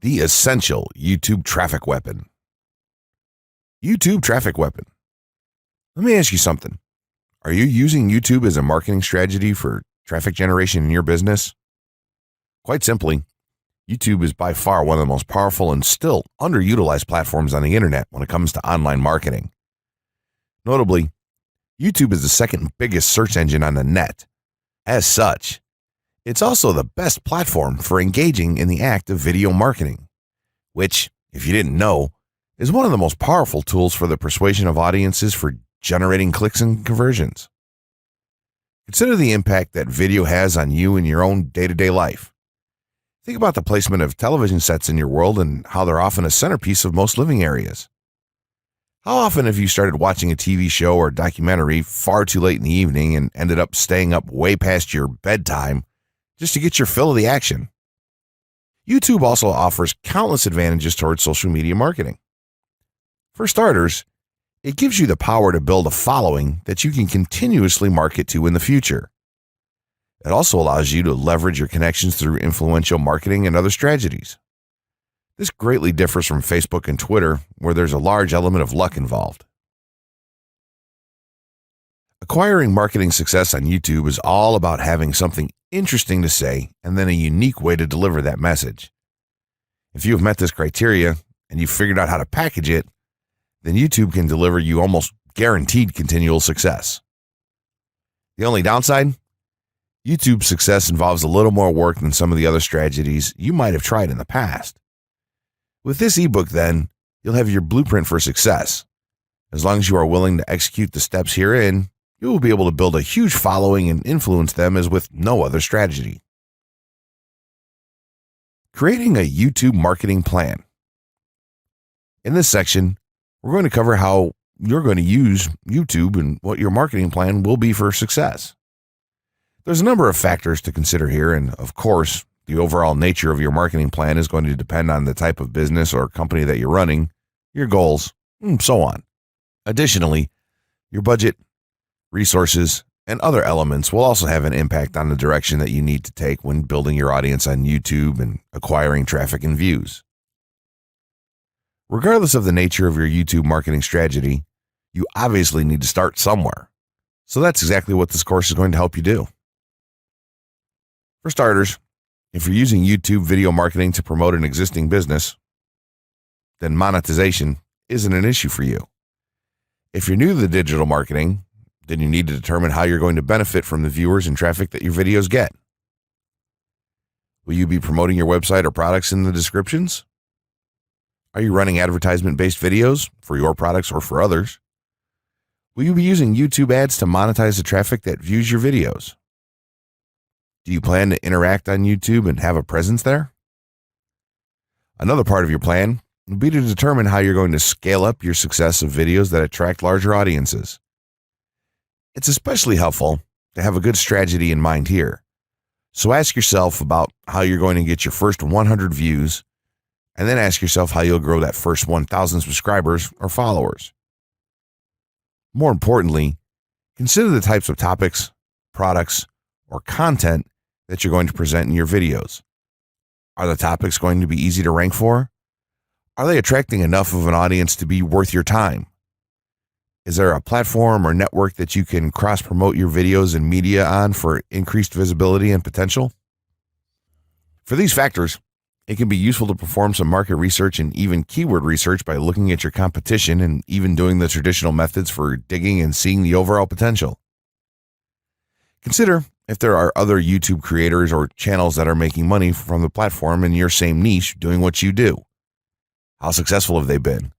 The essential YouTube traffic weapon. YouTube traffic weapon. Let me ask you something. Are you using YouTube as a marketing strategy for traffic generation in your business? Quite simply, YouTube is by far one of the most powerful and still underutilized platforms on the internet when it comes to online marketing. Notably, YouTube is the second biggest search engine on the net. As such, it's also the best platform for engaging in the act of video marketing, which, if you didn't know, is one of the most powerful tools for the persuasion of audiences for generating clicks and conversions. Consider the impact that video has on you in your own day-to-day life. Think about the placement of television sets in your world and how they're often a centerpiece of most living areas. How often have you started watching a TV show or documentary far too late in the evening and ended up staying up way past your bedtime just to get your fill of the action? YouTube also offers countless advantages towards social media marketing. For starters, it gives you the power to build a following that you can continuously market to in the future. It also allows you to leverage your connections through influential marketing and other strategies. This greatly differs from Facebook and Twitter, where there's a large element of luck involved. Acquiring marketing success on YouTube is all about having something interesting to say and then a unique way to deliver that message. If you have met this criteria and you've figured out how to package it, then YouTube can deliver you almost guaranteed continual success. The only downside? YouTube's success involves a little more work than some of the other strategies you might have tried in the past. With this ebook, then, you'll have your blueprint for success. As long as you are willing to execute the steps herein, you will be able to build a huge following and influence them as with no other strategy. Creating a YouTube marketing plan. In this section, we're going to cover how you're going to use YouTube and what your marketing plan will be for success. There's a number of factors to consider here, and of course, the overall nature of your marketing plan is going to depend on the type of business or company that you're running, your goals, and so on. Additionally, your budget, resources, and other elements will also have an impact on the direction that you need to take when building your audience on YouTube and acquiring traffic and views. Regardless of the nature of your YouTube marketing strategy, you obviously need to start somewhere. So that's exactly what this course is going to help you do. For starters, if you're using YouTube video marketing to promote an existing business, then monetization isn't an issue for you. If you're new to the digital marketing, then you need to determine how you're going to benefit from the viewers and traffic that your videos get. Will you be promoting your website or products in the descriptions? Are you running advertisement-based videos for your products or for others? Will you be using YouTube ads to monetize the traffic that views your videos? Do you plan to interact on YouTube and have a presence there? Another part of your plan will be to determine how you're going to scale up your success of videos that attract larger audiences. It's especially helpful to have a good strategy in mind here. So ask yourself about how you're going to get your first 100 views, and then ask yourself how you'll grow that first 1,000 subscribers or followers. More importantly, consider the types of topics, products, or content that you're going to present in your videos. Are the topics going to be easy to rank for? Are they attracting enough of an audience to be worth your time? Is there a platform or network that you can cross-promote your videos and media on for increased visibility and potential? For these factors, it can be useful to perform some market research and even keyword research by looking at your competition and even doing the traditional methods for digging and seeing the overall potential. Consider if there are other YouTube creators or channels that are making money from the platform in your same niche doing what you do. How successful have they been?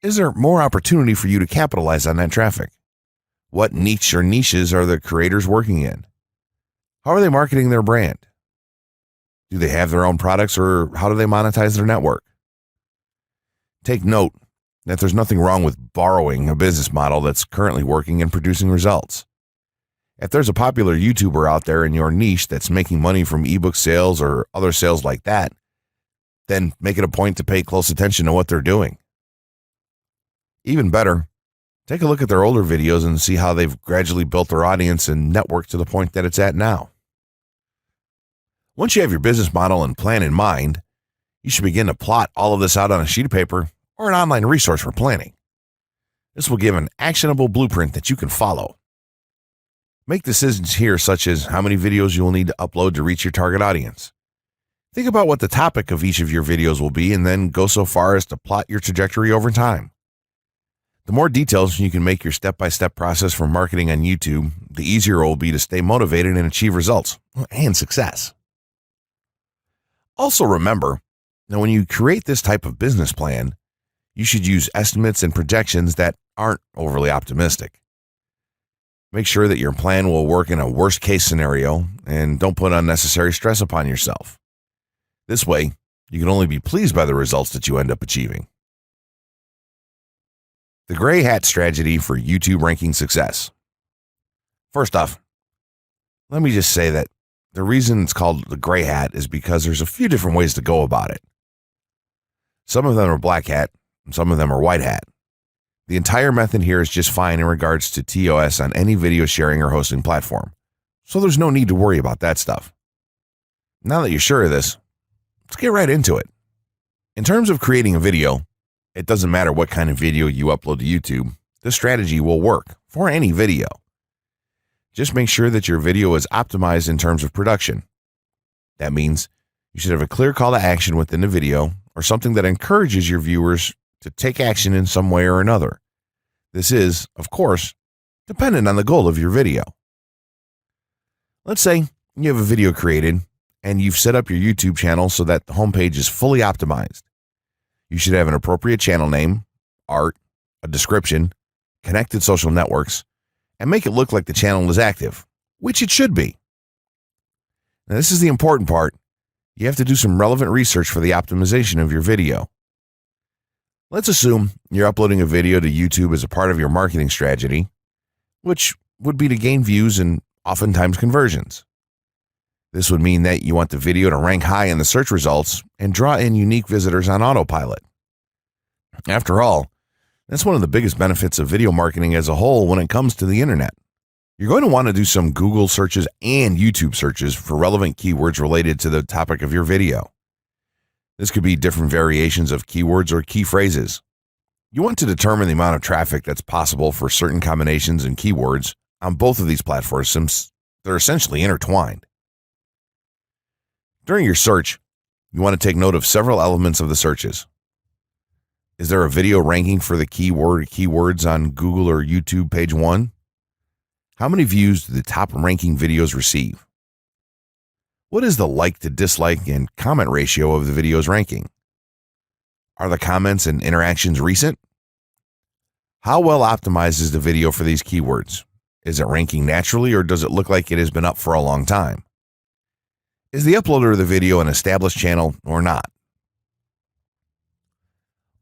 Is there more opportunity for you to capitalize on that traffic? What niche or niches are the creators working in? How are they marketing their brand? Do they have their own products, or how do they monetize their network? Take note that there's nothing wrong with borrowing a business model that's currently working and producing results. If there's a popular YouTuber out there in your niche that's making money from ebook sales or other sales like that, then make it a point to pay close attention to what they're doing. Even better, take a look at their older videos and see how they've gradually built their audience and network to the point that it's at now. Once you have your business model and plan in mind, You should begin to plot all of this out on a sheet of paper or an online resource for planning. This will give an actionable blueprint that you can follow. Make decisions here, such as how many videos you will need to upload to reach your target audience. Think about what the topic of each of your videos will be, and then go so far as to plot your trajectory over time. The more details you can make your step-by-step process for marketing on YouTube, the easier it will be to stay motivated and achieve results and success. Also remember, now when you create this type of business plan, you should use estimates and projections that aren't overly optimistic. Make sure that your plan will work in a worst-case scenario and don't put unnecessary stress upon yourself. This way, you can only be pleased by the results that you end up achieving. The gray hat strategy for YouTube ranking success. First off, let me just say that the reason it's called the gray hat is because there's a few different ways to go about it. Some of them are black hat, and some of them are white hat. The entire method here is just fine in regards to TOS on any video sharing or hosting platform, so there's no need to worry about that stuff. Now that you're sure of this, let's get right into it. In terms of creating a video, it doesn't matter what kind of video you upload to YouTube, this strategy will work for any video. Just make sure that your video is optimized in terms of production. That means you should have a clear call to action within the video or something that encourages your viewers to take action in some way or another. This is, of course, dependent on the goal of your video. Let's say you have a video created and you've set up your YouTube channel so that the homepage is fully optimized. You should have an appropriate channel name, art, a description, connected social networks, and make it look like the channel is active, which it should be. Now, this is the important part. You have to do some relevant research for the optimization of your video. Let's assume you're uploading a video to YouTube as a part of your marketing strategy, which would be to gain views and oftentimes conversions. This would mean that you want the video to rank high in the search results and draw in unique visitors on autopilot. After all, that's one of the biggest benefits of video marketing as a whole when it comes to the internet. You're going to want to do some Google searches and YouTube searches for relevant keywords related to the topic of your video. This could be different variations of keywords or key phrases. You want to determine the amount of traffic that's possible for certain combinations and keywords on both of these platforms since they're essentially intertwined. During your search, you want to take note of several elements of the searches. Is there a video ranking for the keyword or keywords on Google or YouTube page 1? How many views do the top ranking videos receive? What is the like to dislike and comment ratio of the video's ranking? Are the comments and interactions recent? How well optimized is the video for these keywords? Is it ranking naturally or does it look like it has been up for a long time? Is the uploader of the video an established channel or not?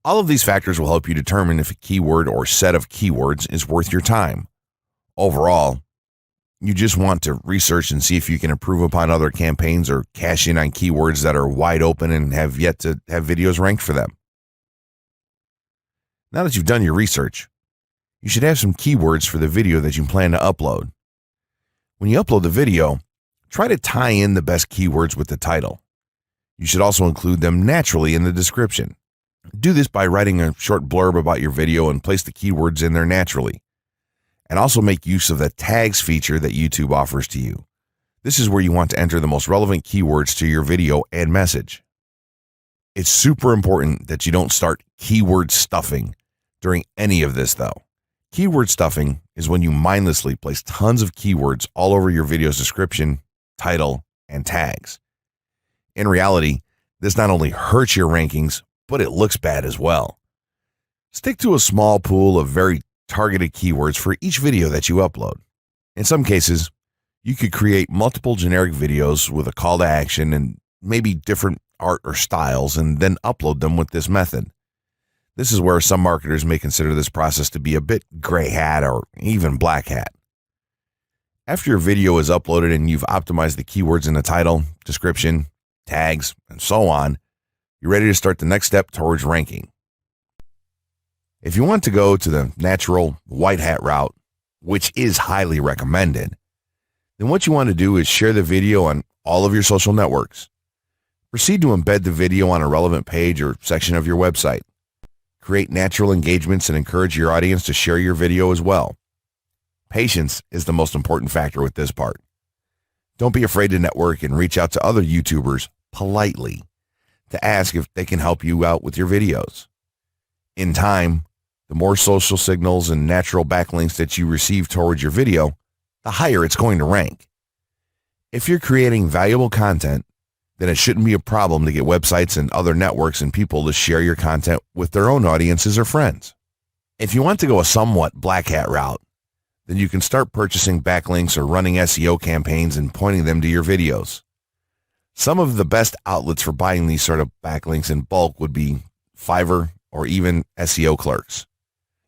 All of these factors will help you determine if a keyword or set of keywords is worth your time. Overall, you just want to research and see if you can improve upon other campaigns or cash in on keywords that are wide open and have yet to have videos ranked for them. Now that you've done your research, you should have some keywords for the video that you plan to upload. When you upload the video, try to tie in the best keywords with the title. You should also include them naturally in the description. Do this by writing a short blurb about your video and place the keywords in there naturally. And also make use of the tags feature that YouTube offers to you. This is where you want to enter the most relevant keywords to your video and message. It's super important that you don't start keyword stuffing during any of this though. Keyword stuffing is when you mindlessly place tons of keywords all over your video's description, title, and tags. In reality, this not only hurts your rankings, but it looks bad as well. Stick to a small pool of very targeted keywords for each video that you upload. In some cases, you could create multiple generic videos with a call to action and maybe different art or styles and then upload them with this method. This is where some marketers may consider this process to be a bit gray hat or even black hat. After your video is uploaded and you've optimized the keywords in the title, description, tags, and so on, you're ready to start the next step towards ranking. If you want to go to the natural white hat route, which is highly recommended, then what you want to do is share the video on all of your social networks. Proceed to embed the video on a relevant page or section of your website. Create natural engagements and encourage your audience to share your video as well. Patience is the most important factor with this part. Don't be afraid to network and reach out to other YouTubers politely to ask if they can help you out with your videos. In time, the more social signals and natural backlinks that you receive towards your video, the higher it's going to rank. If you're creating valuable content, then it shouldn't be a problem to get websites and other networks and people to share your content with their own audiences or friends. If you want to go a somewhat black hat route, then you can start purchasing backlinks or running SEO campaigns and pointing them to your videos. Some of the best outlets for buying these sort of backlinks in bulk would be Fiverr or even SEO clerks.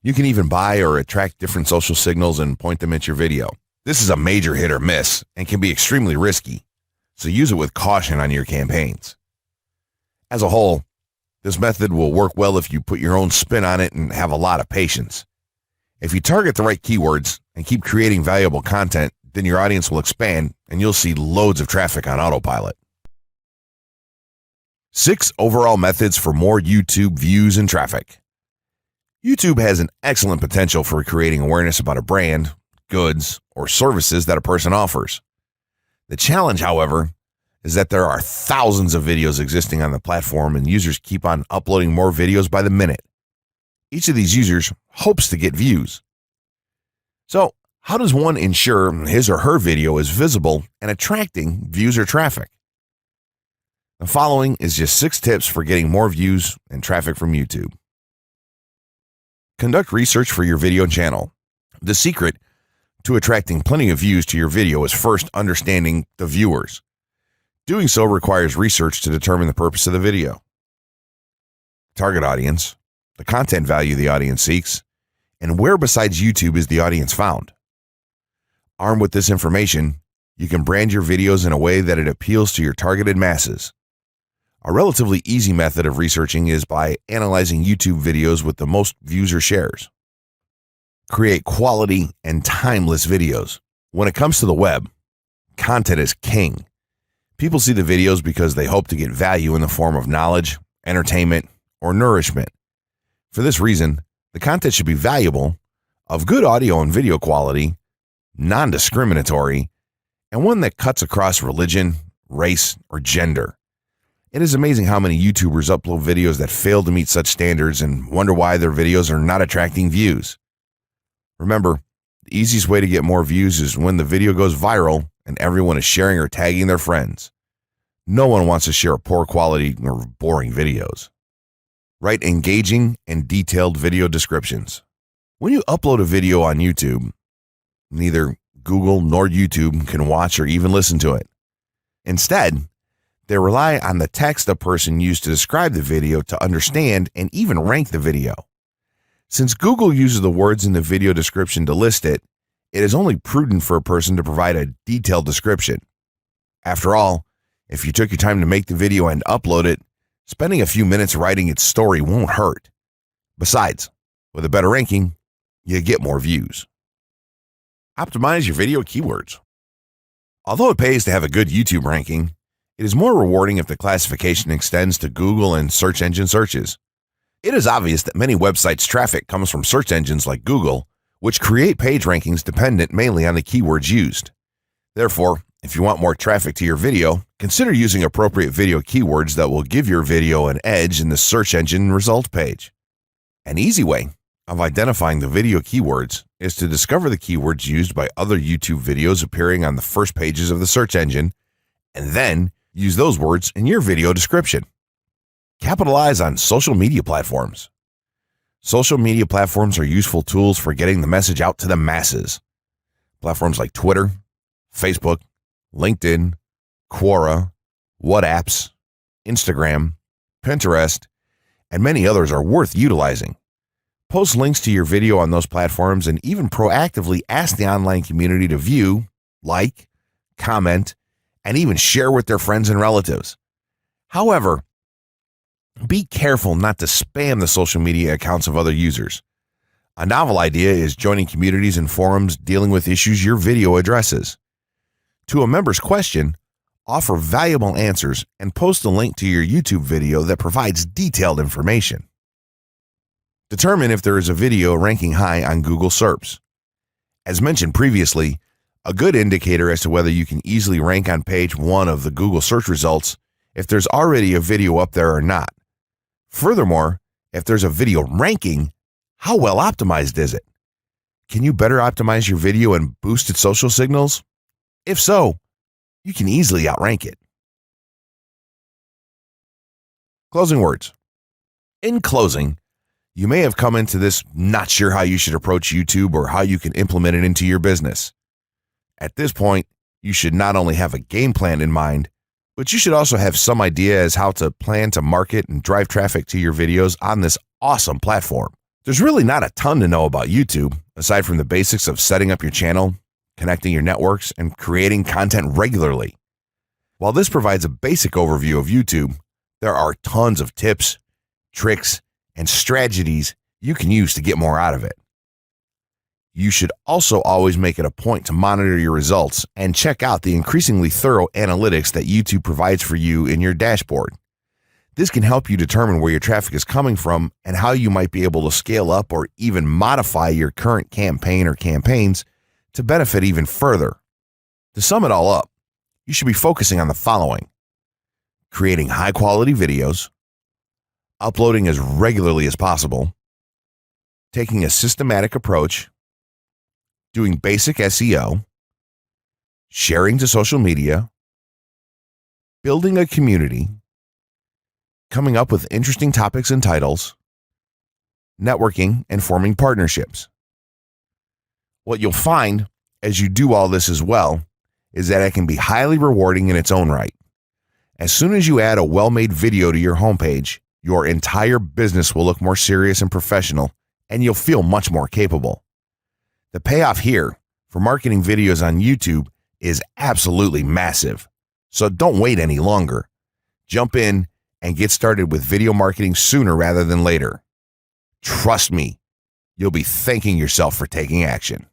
You can even buy or attract different social signals and point them at your video. This is a major hit or miss and can be extremely risky, so use it with caution on your campaigns. As a whole, this method will work well if you put your own spin on it and have a lot of patience. If you target the right keywords and keep creating valuable content, then your audience will expand and you'll see loads of traffic on autopilot. 6 overall methods for more YouTube views and traffic. YouTube has an excellent potential for creating awareness about a brand, goods, or services that a person offers. The challenge, however, is that there are thousands of videos existing on the platform and users keep on uploading more videos by the minute. Each of these users hopes to get views. So, how does one ensure his or her video is visible and attracting views or traffic? The following is just 6 tips for getting more views and traffic from YouTube. Conduct research for your video channel. The secret to attracting plenty of views to your video is first understanding the viewers. Doing so requires research to determine the purpose of the video, target audience, the content value the audience seeks, and where besides YouTube is the audience found. Armed with this information, you can brand your videos in a way that it appeals to your targeted masses. A relatively easy method of researching is by analyzing YouTube videos with the most views or shares. Create quality and timeless videos. When it comes to the web, content is king. People see the videos because they hope to get value in the form of knowledge, entertainment, or nourishment. For this reason, the content should be valuable, of good audio and video quality, non-discriminatory, and one that cuts across religion, race, or gender. It is amazing how many YouTubers upload videos that fail to meet such standards and wonder why their videos are not attracting views. Remember, the easiest way to get more views is when the video goes viral and everyone is sharing or tagging their friends. No one wants to share poor quality or boring videos. Write engaging and detailed video descriptions. When you upload a video on YouTube, neither Google nor YouTube can watch or even listen to it. Instead, they rely on the text a person used to describe the video to understand and even rank the video. Since Google uses the words in the video description to list it, it is only prudent for a person to provide a detailed description. After all, if you took your time to make the video and upload it, spending a few minutes writing its story won't hurt. Besides, with a better ranking, you get more views. Optimize your video keywords. Although it pays to have a good YouTube ranking, it is more rewarding if the classification extends to Google and search engine searches. It is obvious that many websites' traffic comes from search engines like Google, which create page rankings dependent mainly on the keywords used. Therefore, if you want more traffic to your video, consider using appropriate video keywords that will give your video an edge in the search engine result page. An easy way of identifying the video keywords is to discover the keywords used by other YouTube videos appearing on the first pages of the search engine, and then use those words in your video description. Capitalize on social media platforms. Social media platforms are useful tools for getting the message out to the masses. Platforms like Twitter, Facebook, LinkedIn, Quora, WhatsApp, Instagram, Pinterest, and many others are worth utilizing. Post links to your video on those platforms and even proactively ask the online community to view, like, comment, and even share with their friends and relatives. However, be careful not to spam the social media accounts of other users. A novel idea is joining communities and forums dealing with issues your video addresses. To a member's question, offer valuable answers, and post a link to your YouTube video that provides detailed information. Determine if there is a video ranking high on Google SERPs. As mentioned previously, a good indicator as to whether you can easily rank on page 1 of the Google search results if there's already a video up there or not. Furthermore, if there's a video ranking, how well optimized is it? Can you better optimize your video and boost its social signals? If so, you can easily outrank it. Closing words. In closing, you may have come into this not sure how you should approach YouTube or how you can implement it into your business. At this point, you should not only have a game plan in mind, but you should also have some idea as how to plan to market and drive traffic to your videos on this awesome platform. There's really not a ton to know about YouTube, aside from the basics of setting up your channel, connecting your networks, and creating content regularly. While this provides a basic overview of YouTube, there are tons of tips, tricks, and strategies you can use to get more out of it. You should also always make it a point to monitor your results and check out the increasingly thorough analytics that YouTube provides for you in your dashboard. This can help you determine where your traffic is coming from and how you might be able to scale up or even modify your current campaign or campaigns to benefit even further. To sum it all up, you should be focusing on the following: creating high-quality videos, uploading as regularly as possible, taking a systematic approach, doing basic SEO, sharing to social media, building a community, coming up with interesting topics and titles, networking, and forming partnerships. What you'll find as you do all this as well is that it can be highly rewarding in its own right. As soon as you add a well-made video to your homepage, your entire business will look more serious and professional, and you'll feel much more capable. The payoff here for marketing videos on YouTube is absolutely massive. So don't wait any longer. Jump in and get started with video marketing sooner rather than later. Trust me, you'll be thanking yourself for taking action.